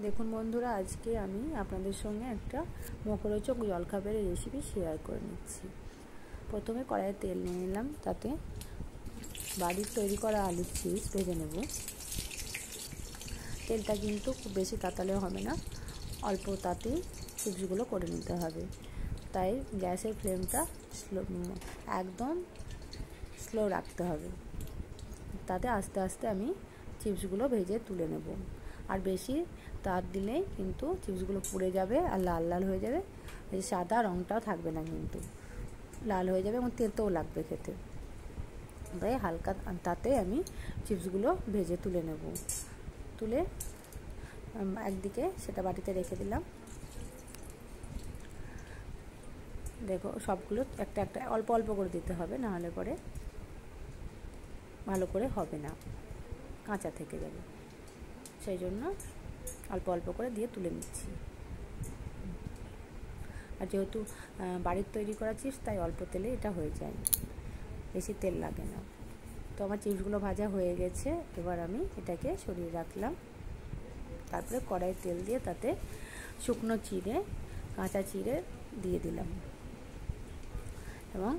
দেখুন বন্ধুরা, আজকে আমি আপনাদের সঙ্গে একটা মুখরোচক জলখাবারের রেসিপি শেয়ার করে নিচ্ছি। প্রথমে কড়াইয়ে তেল নিয়ে নিলাম, তাতে বাড়ির তৈরি করা আলুর চিপস ভেজে নেব। তেলটা কিন্তু খুব বেশি তাতালে হবে না, অল্প তাতেই চিপসগুলো করে নিতে হবে। তাই গ্যাসের ফ্লেমটা একদম স্লো রাখতে হবে। তাতে আস্তে আস্তে আমি চিপসগুলো ভেজে তুলে নেব। আর বেশি তাপ দিলেই কিন্তু চিপসগুলো পুড়ে যাবে আর লাল লাল হয়ে যাবে, এই সাদা রঙটাও থাকবে না, কিন্তু লাল হয়ে যাবে এবং তেতেও লাগবে খেতে। তাই হালকা তাতে আমি চিপসগুলো ভেজে তুলে নেব। তুলে একদিকে সেটা বাটিতে রেখে দিলাম। দেখো, সবগুলো একটা একটা অল্প অল্প করে দিতে হবে, নাহলে পরে ভালো করে হবে না, কাঁচা থেকে যাবে। সেই জন্য অল্প অল্প করে দিয়ে তুলে নিচ্ছি। আর যেহেতু বাড়ির তৈরি করা চিপস, তাই অল্প তেলে এটা হয়ে যায়, বেশি তেল লাগে না। তো আমার চিপসগুলো ভাজা হয়ে গেছে, এবার আমি এটাকে সরিয়ে রাখলাম। তারপরে কড়াইয়ে তেল দিয়ে তাতে শুকনো চিড়ে, কাঁচা চিড়ে দিয়ে দিলাম এবং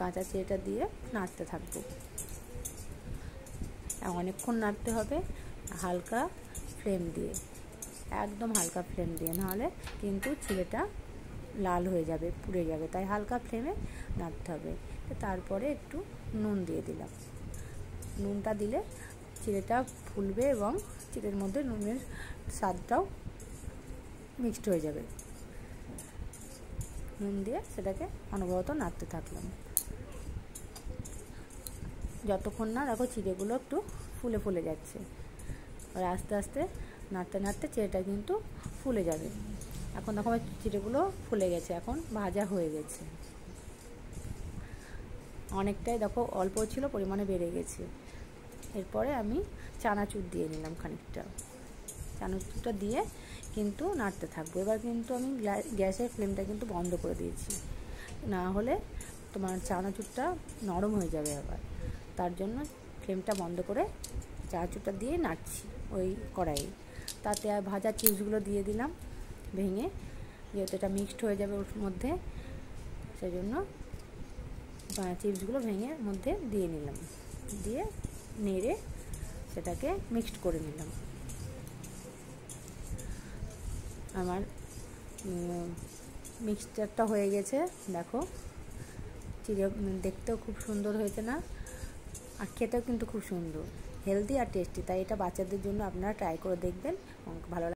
কাঁচা চিড়েটা দিয়ে নাড়তে থাকবো। অনেকক্ষণ নাড়তে হবে, হালকা ফ্লেম দিয়ে, একদম হালকা ফ্লেম দিয়ে, নাহলে কিন্তু চিড়েটা লাল হয়ে যাবে, পুড়ে যাবে। তাই হালকা ফ্লেমে নাড়তে হবে। তারপরে একটু নুন দিয়ে দিলাম। নুনটা দিলে চিড়েটা ফুলবে এবং চিড়ের মধ্যে নুনের স্বাদটাও মিক্সড হয়ে যাবে। নুন দিয়ে সেটাকে অনবরত নাড়তে থাকলাম, যতক্ষণ না দেখো চিড়েগুলো একটু ফুলে ফুলে যাচ্ছে। আর আস্তে আস্তে নাড়তে নাড়তে চিড়েটা কিন্তু ফুলে যাবে। এখন দেখো আমার চিড়েগুলো ফুলে গেছে, এখন ভাজা হয়ে গেছে অনেকটাই। দেখো, অল্প ছিল, পরিমাণে বেড়ে গেছে। এরপরে আমি চানাচুর দিয়ে নিলাম খানিকটা। চানাচুরটা দিয়ে কিন্তু নাড়তে থাকবো। এবার কিন্তু আমি গ্যাসের ফ্লেমটা কিন্তু বন্ধ করে দিয়েছি, না হলে তোমার চানাচুরটা নরম হয়ে যাবে আবার। তার জন্য ফ্লেমটা বন্ধ করে চানাচুরটা দিয়ে নাড়ছি ওই কড়াইয়ে। তাতে আর ভাজা চিপসগুলো দিয়ে দিলাম ভেঙে, যেহেতু এটা মিক্সড হয়ে যাবে ওর মধ্যে, সেই জন্য চিপসগুলো ভেঙে মধ্যে দিয়ে নিলাম। দিয়ে নেড়ে সেটাকে মিক্সড করে নিলাম। আমার মিক্সচারটা হয়ে গেছে। দেখো, চিড়ে দেখতেও খুব সুন্দর হয়েছে না? আর খেতেও কিন্তু খুব সুন্দর, হেলদি আর টেস্টি। তাই এটা বাচ্চাদের জন্য আপনারা ট্রাই করে দেখবেন, ভালো